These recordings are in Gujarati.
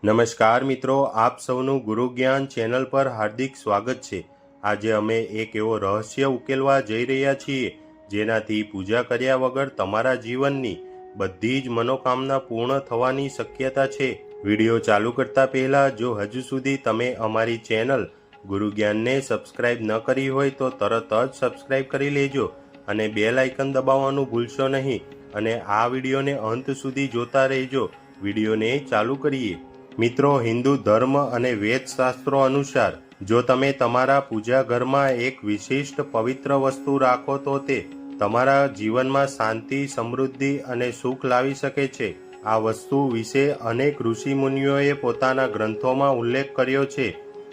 નમસ્કાર મિત્રો, આપ સૌનું ગુરુ જ્ઞાન ચેનલ પર હાર્દિક સ્વાગત છે। આજે અમે એક એવો રહસ્ય ઉકેલવા જઈ રહ્યા છીએ જેનાથી પૂજા કર્યા વગર તમારા જીવનની બધી જ મનોકામના પૂર્ણ થવાની શક્યતા છે। વિડીયો ચાલુ કરતા પહેલા જો હજુ સુધી તમે અમારી ચેનલ ગુરુ જ્ઞાનને સબસ્ક્રાઇબ ન કરી હોય તો તરત જ સબસ્ક્રાઇબ કરી લેજો અને બેલ આઇકન દબાવવાનું ભૂલશો નહીં અને આ વિડીયોને અંત સુધી જોતા રહેજો। વિડીયોને ચાલુ કરીએ। મિત્રો, હિન્દુ ધર્મ અને વેદ શાસ્ત્રો અનુસાર જો તમે તમારા પૂજા ઘરમાં એક વિશિષ્ટ પવિત્ર વસ્તુ રાખો તો તે તમારા જીવનમાં શાંતિ, સમૃદ્ધિ અને સુખ લાવી શકે છે। આ વસ્તુ વિશે અનેક ઋષિ મુનિઓએ પોતાના ગ્રંથોમાં ઉલ્લેખ કર્યો છે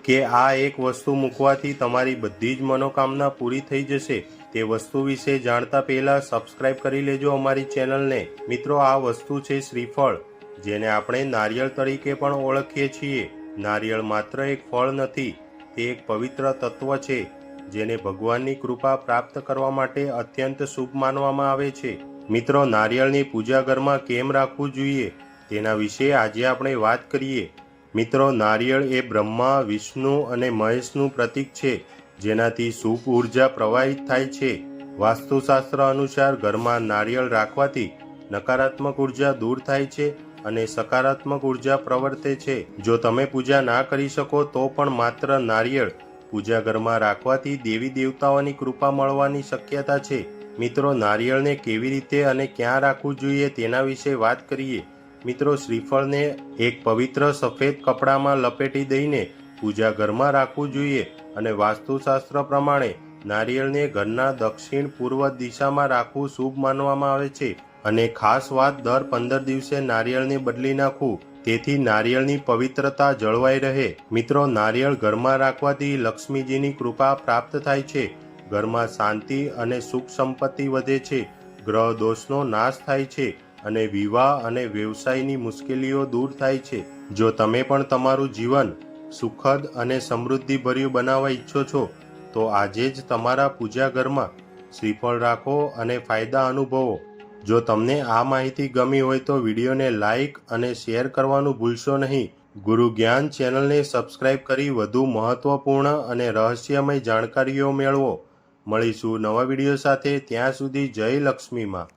કે આ એક વસ્તુ મૂકવાથી તમારી બધી જ મનોકામના પૂરી થઈ જશે। તે વસ્તુ વિશે જાણતા પહેલા સબસ્ક્રાઇબ કરી લેજો અમારી ચેનલને। મિત્રો, આ વસ્તુ છે શ્રીફળ, જેને આપણે નારિયેળ તરીકે પણ ઓળખીએ છીએ। નારિયેળ માત્ર એક ફળ નથી, તે એક પવિત્ર તત્વ છે જેને ભગવાનની કૃપા પ્રાપ્ત કરવા માટે અત્યંત શુભ માનવામાં આવે છે। મિત્રો, નારિયેળની પૂજા ઘરમાં કેમ રાખવું જોઈએ તેના વિશે આજે આપણે વાત કરીએ। મિત્રો, નારિયેળ એ બ્રહ્મા, વિષ્ણુ અને મહેશનું પ્રતીક છે જેનાથી શુભ ઉર્જા પ્રવાહિત થાય છે। વાસ્તુશાસ્ત્ર અનુસાર ઘરમાં નારિયેળ રાખવાથી નકારાત્મક ઉર્જા દૂર થાય છે અને સકારાત્મક ઉર્જા પ્રવર્તે છે। જો તમે પૂજા ના કરી શકો તો પણ માત્ર નારિયેળ પૂજા ઘરમાં રાખવાથી દેવી દેવતાઓની કૃપા મળવાની શક્યતા છે। મિત્રો, નારિયેળને કેવી રીતે અને ક્યાં રાખવું જોઈએ તેના વિશે વાત કરીએ। મિત્રો, શ્રીફળને એક પવિત્ર સફેદ કપડામાં લપેટી દઈને પૂજા ઘરમાં રાખવું જોઈએ અને વાસ્તુશાસ્ત્ર પ્રમાણે નારિયેળને ઘરના દક્ષિણ પૂર્વ દિશામાં રાખવું શુભ માનવામાં આવે છે અને ખાસ વાત, દર 15 દિવસે નારિયેળને બદલી નાખવું, તેથી નારિયેળની પવિત્રતા જળવાઈ રહે। મિત્રો, નારિયેળ ઘરમાં રાખવાથી લક્ષ્મીજીની કૃપા પ્રાપ્ત થાય છે, ઘરમાં શાંતિ અને સુખ સંપત્તિ વધે છે, ગ્રહ દોષનો નાશ થાય છે અને વિવાહ અને વ્યવસાયની મુશ્કેલીઓ દૂર થાય છે। જો તમે પણ તમારું જીવન સુખદ અને સમૃદ્ધિભર્યું બનાવવા ઈચ્છો છો તો આજે જ તમારા પૂજા ઘરમાં શ્રીફળ રાખો અને ફાયદા અનુભવો। જો તમને આ માહિતી ગમી હોય તો વિડીયોને લાઇક અને શેર કરવાનું ભૂલશો નહીં। ગુરુ જ્ઞાન ચેનલને સબસ્ક્રાઇબ કરી વધુ મહત્વપૂર્ણ અને રહસ્યમય જાણકારીઓ મેળવો। મળીશું નવા વિડીયો સાથે, ત્યાં સુધી જય લક્ષ્મી માં।